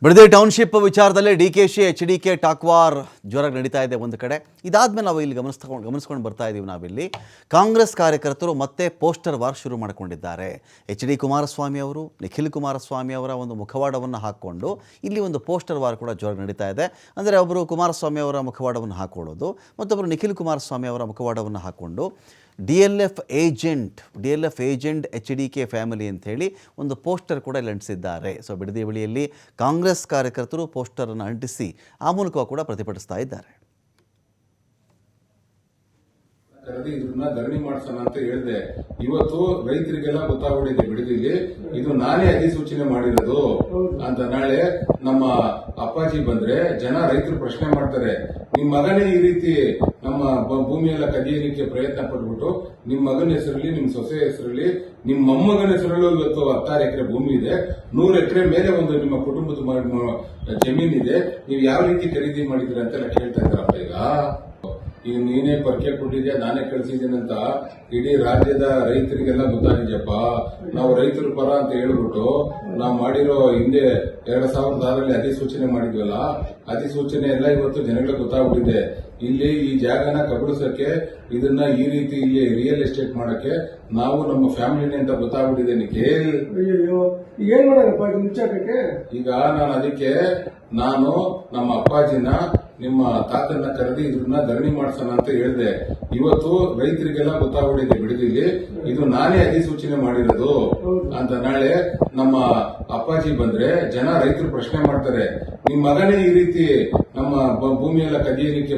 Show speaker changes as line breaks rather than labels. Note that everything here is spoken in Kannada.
ಬಿಡದಿ ಟೌನ್ಶಿಪ್ ವಿಚಾರದಲ್ಲಿ ಡಿಕೆಶಿ HDK ಟಾಕ್ ವಾರ್ ಜೋರಾಗಿ ನಡೀತಾ ಇದೆ ಒಂದು ಕಡೆ. ಇದಾದ್ಮೇಲೆ ನಾವು ಇಲ್ಲಿ ಗಮನಿಸ್ಕೊಂಡು ಬರ್ತಾ ಇದ್ದೀವಿ. ನಾವಿಲ್ಲಿ ಕಾಂಗ್ರೆಸ್ ಕಾರ್ಯಕರ್ತರು ಮತ್ತೆ ಪೋಸ್ಟರ್ ವಾರ್ ಶುರು ಮಾಡಿಕೊಂಡಿದ್ದಾರೆ. HD ಕುಮಾರಸ್ವಾಮಿ ಅವರು, ನಿಖಿಲ್ ಕುಮಾರಸ್ವಾಮಿ ಅವರ ಒಂದು ಮುಖವಾಡವನ್ನು ಹಾಕ್ಕೊಂಡು ಇಲ್ಲಿ ಒಂದು ಪೋಸ್ಟರ್ ವಾರ್ ಕೂಡ ಜೋರಾಗಿ ನಡೀತಾ ಇದೆ. ಅಂದರೆ ಒಬ್ಬರು ಕುಮಾರಸ್ವಾಮಿ ಅವರ ಮುಖವಾಡವನ್ನು ಹಾಕೊಳ್ಳೋದು, ಮತ್ತೊಬ್ಬರು ನಿಖಿಲ್ ಕುಮಾರಸ್ವಾಮಿ ಅವರ ಮುಖವಾಡವನ್ನು ಹಾಕ್ಕೊಂಡು DLF ಏಜೆಂಟ್ HDK ಫ್ಯಾಮಿಲಿ ಅಂಥೇಳಿ ಒಂದು ಪೋಸ್ಟರ್ ಕೂಡ ಇಲ್ಲಿ ಅಂಟಿಸಿದ್ದಾರೆ. ಸೊ ಬಿಡದಿ ಬಳಿಯಲ್ಲಿ ಕಾಂಗ್ರೆಸ್ ಕಾರ್ಯಕರ್ತರು ಪೋಸ್ಟರನ್ನು ಅಂಟಿಸಿ ಆ ಮೂಲಕ ಕೂಡ ಪ್ರತಿಭಟಿಸ್ತಾ ಇದ್ದಾರೆ.
ಇದನ್ನ ಧರಣಿ ಮಾಡ್ಸೋಣ ಅಂತ ಹೇಳಿದೆ. ಇವತ್ತು ರೈತರಿಗೆಲ್ಲ ಗೊತ್ತಾಗ್ಬಿಟ್ಟಿದೆ ಬಿಡದಿಲಿ ಇದು ನಾನೇ ಅಧಿಸೂಚನೆ ಮಾಡಿರೋದು ಅಂತ. ನಾಳೆ ನಮ್ಮ ಅಪ್ಪಾಜಿ ಬಂದ್ರೆ ಜನ ರೈತರು ಪ್ರಶ್ನೆ ಮಾಡ್ತಾರೆ, ನಿಮ್ ಮಗನೇ ಈ ರೀತಿ ನಮ್ಮ ಭೂಮಿಯೆಲ್ಲ ಕದಿಯಲಿಕ್ಕೆ ಪ್ರಯತ್ನ ಪಟ್ಬಿಟ್ಟು ನಿಮ್ ಮಗನ ಹೆಸರಲ್ಲಿ, ನಿಮ್ ಸೊಸೆ ಹೆಸರಲ್ಲಿ, ನಿಮ್ ಮೊಮ್ಮಗನ ಹೆಸರಲ್ಲೂ ಇವತ್ತು 16 ಎಕರೆ ಭೂಮಿ ಇದೆ, 100 ಎಕರೆ ಮೇಲೆ ಒಂದು ನಿಮ್ಮ ಕುಟುಂಬದ ಜಮೀನಿದೆ, ನೀವು ಯಾವ ರೀತಿ ಖರೀದಿ ಮಾಡಿದಿರ ಅಂತೆಲ್ಲ ಕೇಳ್ತಾ ಇದ್ದಾರಪ್ಪ. ಈಗ ನೀನೇ ಪರ್ಕೆ ಕೊಟ್ಟಿದ್ಯಾ, ನಾನೇ ಕಳಿಸಿದ್ದೀನಿ ಅಂತ ಇಡೀ ರಾಜ್ಯದ ರೈತರಿಗೆಲ್ಲ ಗೊತ್ತಾಗಿದ್ಯಪ್ಪ. ನಾವು ರೈತರ ಪರ ಅಂತ ಹೇಳ್ಬಿಟ್ಟು ನಾವು ಮಾಡಿರೋ ಹಿಂದೆ 2006ರಲ್ಲಿ ಅಧಿಸೂಚನೆ ಮಾಡಿದ್ವಲ್ಲ, ಅಧಿಸೂಚನೆ ಎಲ್ಲ ಇವತ್ತು ಜನಗಳಿಗೆ ಗೊತ್ತಾಗ್ಬಿಟ್ಟಿದೆ. ಇಲ್ಲಿ ಈ ಜಾಗನ ಕಬಳಿಸಕ್ಕೆ, ಇದನ್ನ ಈ ರೀತಿ ಇಲ್ಲಿ ರಿಯಲ್ ಎಸ್ಟೇಟ್ ಮಾಡಕ್ಕೆ ನಾವು ನಮ್ಮ ಫ್ಯಾಮಿಲಿನೇ ಅಂತ ಗೊತ್ತಾಗ್ಬಿಟ್ಟಿದೆ. ನಿಖಿಲ್
ಏನ್ ಮಾಡೋಣಪ್ಪ ಮುಚ್ಚಾಕಕ್ಕೆ?
ಈಗ ಅದಕ್ಕೆ ನಾನು ನಮ್ಮ ಅಪ್ಪಾಜಿನ, ನಿಮ್ಮ ತಾತನ್ನ ಕರೆದಿ ಇದನ್ನ ಧರಣಿ ಮಾಡ್ಸೋಣ ಅಂತ ಹೇಳಿದೆ. ಇವತ್ತು ರೈತರಿಗೆಲ್ಲ ಗೊತ್ತಾಗ್ಬಿಟ್ಟಿದೆ ಬಿಡದಿಲಿ ಇದು ನಾನೇ ಅಧಿಸೂಚನೆ ಮಾಡಿರೋದು ಅಂತ. ನಾಳೆ ನಮ್ಮ ಅಪ್ಪಾಜಿ ಬಂದ್ರೆ ಜನ ರೈತರು ಪ್ರಶ್ನೆ ಮಾಡ್ತಾರೆ, ನಿಮ್ ಮಗನೇ ಈ ರೀತಿ ನಮ್ಮ ಭೂಮಿಯೆಲ್ಲ ಕದಿಯಲಿಕ್ಕೆ